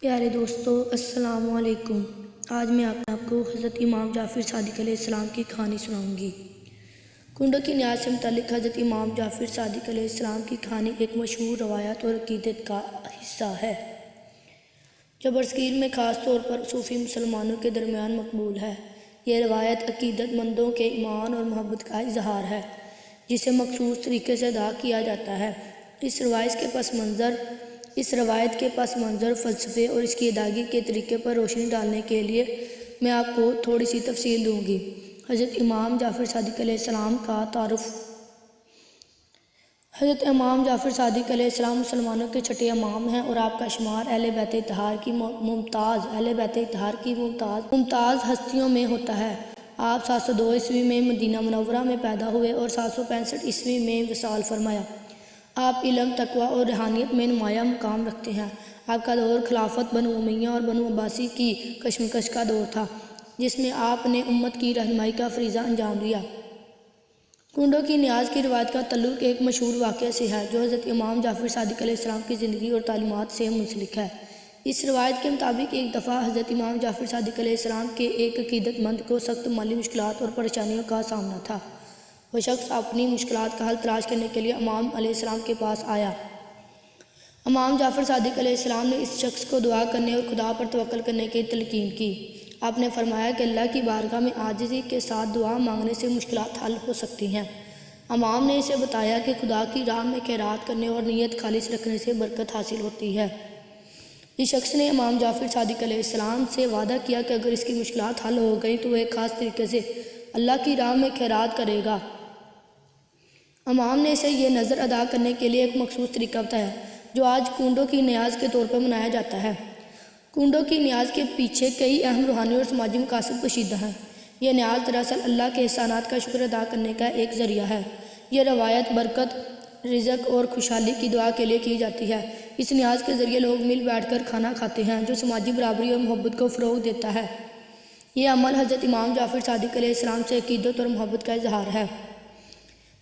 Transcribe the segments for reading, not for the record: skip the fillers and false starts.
پیارے دوستو السلام علیکم۔ آج میں آپ کو حضرت امام جعفر صادق علیہ السلام کی کہانی سناؤں گی۔ کنڈوں کی نیاز سے متعلق حضرت امام جعفر صادق علیہ السلام کی کہانی ایک مشہور روایت اور عقیدت کا حصہ ہے جو برصغیر میں خاص طور پر صوفی مسلمانوں کے درمیان مقبول ہے۔ یہ روایت عقیدت مندوں کے ایمان اور محبت کا اظہار ہے جسے مخصوص طریقے سے ادا کیا جاتا ہے۔ اس روایت کے پس منظر، فلسفے اور اس کی ادائیگی کے طریقے پر روشنی ڈالنے کے لیے میں آپ کو تھوڑی سی تفصیل دوں گی۔ حضرت امام جعفر صادق علیہ السلام کا تعارف۔ حضرت امام جعفر صادق علیہ السلام مسلمانوں کے چھٹے امام ہیں اور آپ کا شمار اہل بیت اطہار کی ممتاز ہستیوں میں ہوتا ہے۔ آپ 702 عیسوی میں مدینہ منورہ میں پیدا ہوئے اور 765 عیسوی میں وصال فرمایا۔ آپ علم، تقویٰ اور روحانیت میں نمایاں مقام رکھتے ہیں۔ آپ کا دور خلافت بنو امیہ اور بنو عباسی کی کشمکش کا دور تھا جس میں آپ نے امت کی رہنمائی کا فریضہ انجام دیا۔ کنڈوں کی نیاز کی روایت کا تعلق ایک مشہور واقعہ سے ہے جو حضرت امام جعفر صادق علیہ السلام کی زندگی اور تعلیمات سے منسلک ہے۔ اس روایت کے مطابق ایک دفعہ حضرت امام جعفر صادق علیہ السلام کے ایک عقیدت مند کو سخت مالی مشکلات اور پریشانیوں کا سامنا تھا۔ وہ شخص اپنی مشکلات کا حل تلاش کرنے کے لیے امام علیہ السلام کے پاس آیا۔ امام جعفر صادق علیہ السلام نے اس شخص کو دعا کرنے اور خدا پر توکل کرنے کی تلقین کی۔ آپ نے فرمایا کہ اللہ کی بارگاہ میں عاجزی کے ساتھ دعا مانگنے سے مشکلات حل ہو سکتی ہیں۔ امام نے اسے بتایا کہ خدا کی راہ میں خیرات کرنے اور نیت خالص رکھنے سے برکت حاصل ہوتی ہے۔ اس شخص نے امام جعفر صادق علیہ السلام سے وعدہ کیا کہ اگر اس کی مشکلات حل ہو گئیں تو وہ ایک خاص طریقے سے اللہ کی راہ میں خیرات کرے گا۔ امام نے اسے یہ نذر ادا کرنے کے لیے ایک مخصوص طریقہ بتایا جو آج کنڈوں کی نیاز کے طور پر منایا جاتا ہے۔ کنڈوں کی نیاز کے پیچھے کئی اہم روحانی اور سماجی مقاصد کشیدہ ہیں۔ یہ نیاز دراصل اللہ کے احسانات کا شکر ادا کرنے کا ایک ذریعہ ہے۔ یہ روایت برکت، رزق اور خوشحالی کی دعا کے لیے کی جاتی ہے۔ اس نیاز کے ذریعے لوگ مل بیٹھ کر کھانا کھاتے ہیں جو سماجی برابری اور محبت کو فروغ دیتا ہے۔ یہ عمل حضرت امام جعفر صادق علیہ السلام سے عقیدت اور محبت کا اظہار ہے۔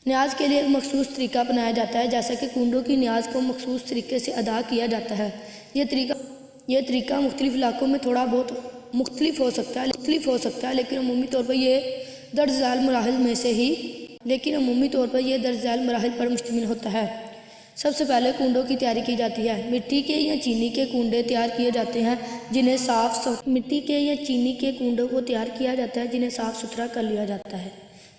نیاز کے لیے ایک مخصوص طریقہ اپنایا جاتا ہے جیسا کہ کنڈوں کی نیاز کو مخصوص طریقے سے ادا کیا جاتا ہے۔ یہ طریقہ مختلف علاقوں میں تھوڑا بہت مختلف ہو سکتا ہے لیکن عمومی طور پر یہ درج ذیل مراحل پر مشتمل ہوتا ہے۔ سب سے پہلے کنڈوں کی تیاری کی جاتی ہے۔ مٹی کے یا چینی کے کنڈے تیار کیے جاتے ہیں جنہیں صاف ستھرا کر لیا جاتا ہے۔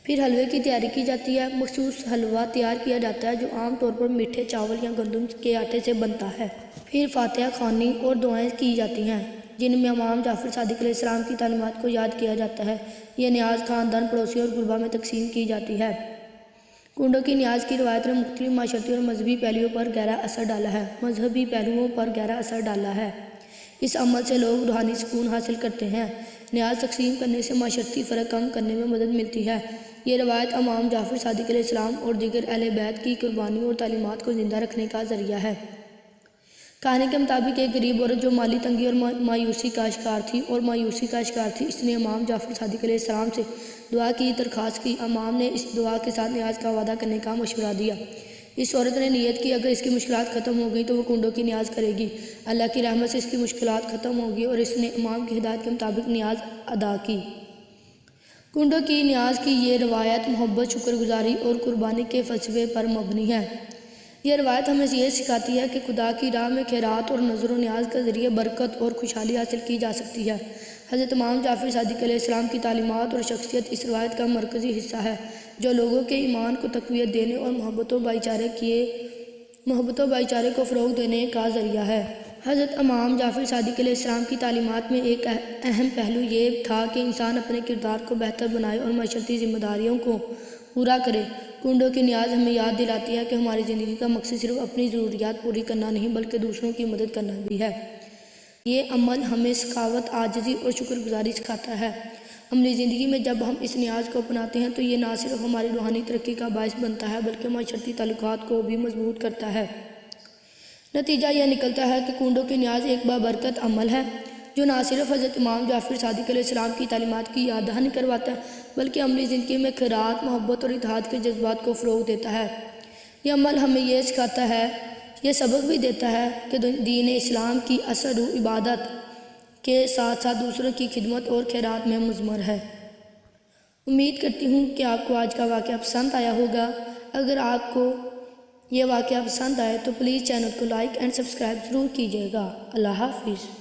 پھر حلوے کی تیاری کی جاتی ہے۔ مخصوص حلوہ تیار کیا جاتا ہے جو عام طور پر میٹھے چاول یا گندم کے آٹے سے بنتا ہے۔ پھر فاتحہ خوانی اور دعائیں کی جاتی ہیں جن میں امام جعفر صادق علیہ السلام کی تعلیمات کو یاد کیا جاتا ہے۔ یہ نیاز خاندان، پڑوسی اور غربا میں تقسیم کی جاتی ہے۔ کنڈوں کی نیاز کی روایت نے مختلف معاشرتی اور مذہبی پہلوؤں پر گہرا اثر ڈالا ہے۔ اس عمل سے لوگ روحانی سکون حاصل کرتے ہیں۔ نیاز تقسیم کرنے سے معاشرتی فرق کم کرنے میں مدد ملتی ہے۔ یہ روایت امام جعفر صادق علیہ السلام اور دیگر اہل بیت کی قربانی اور تعلیمات کو زندہ رکھنے کا ذریعہ ہے۔ کہانی کے مطابق ایک غریب عورت جو مالی تنگی اور مایوسی کا شکار تھی اس نے امام جعفر صادق علیہ السلام سے دعا کی درخواست کی۔ امام نے اس دعا کے ساتھ نیاز کا وعدہ کرنے کا مشورہ دیا۔ اس عورت نے نیت کی اگر اس کی مشکلات ختم ہو گئیں تو وہ کنڈوں کی نیاز کرے گی۔ اللہ کی رحمت سے اس کی مشکلات ختم ہوگی اور اس نے امام کی ہدایت کے مطابق نیاز ادا کی۔ کنڈوں کی نیاز کی یہ روایت محبت، شکر گزاری اور قربانی کے فلسفے پر مبنی ہے۔ یہ روایت ہمیں یہ سکھاتی ہے کہ خدا کی راہ میں خیرات اور نذر و نیاز کے ذریعے برکت اور خوشحالی حاصل کی جا سکتی ہے۔ حضرت امام جعفر صادق علیہ السلام کی تعلیمات اور شخصیت اس روایت کا مرکزی حصہ ہے جو لوگوں کے ایمان کو تقویت دینے اور محبت و بھائی چارے کو فروغ دینے کا ذریعہ ہے۔ حضرت امام جعفر صادق علیہ السلام کی تعلیمات میں ایک اہم پہلو یہ تھا کہ انسان اپنے کردار کو بہتر بنائے اور معاشرتی ذمہ داریوں کو پورا کرے۔ کنڈوں کی نیاز ہمیں یاد دلاتی ہے کہ ہماری زندگی کا مقصد صرف اپنی ضروریات پوری کرنا نہیں بلکہ دوسروں کی مدد کرنا بھی ہے۔ یہ عمل ہمیں سخاوت، عاجزی اور شکر گزاری سکھاتا ہے۔ عملی زندگی میں جب ہم اس نیاز کو اپناتے ہیں تو یہ نہ صرف ہماری روحانی ترقی کا باعث بنتا ہے بلکہ معاشرتی تعلقات کو بھی مضبوط کرتا ہے۔ نتیجہ یہ نکلتا ہے کہ کنڈوں کی نیاز ایک بابرکت عمل ہے جو نہ صرف حضرت امام جعفر صادق علیہ السلام کی تعلیمات کی یاد دہانی کرواتا ہے بلکہ عملی زندگی میں خیرات، محبت اور اتحاد کے جذبات کو فروغ دیتا ہے۔ یہ عمل ہمیں یہ یہ سبق بھی دیتا ہے کہ دین اسلام کی اصل روح عبادت کے ساتھ ساتھ دوسروں کی خدمت اور خیرات میں مضمر ہے۔ امید کرتی ہوں کہ آپ کو آج کا واقعہ پسند آیا ہوگا۔ اگر آپ کو یہ واقعہ پسند آئے تو پلیز چینل کو لائک اینڈ سبسکرائب ضرور کیجیے گا۔ اللہ حافظ۔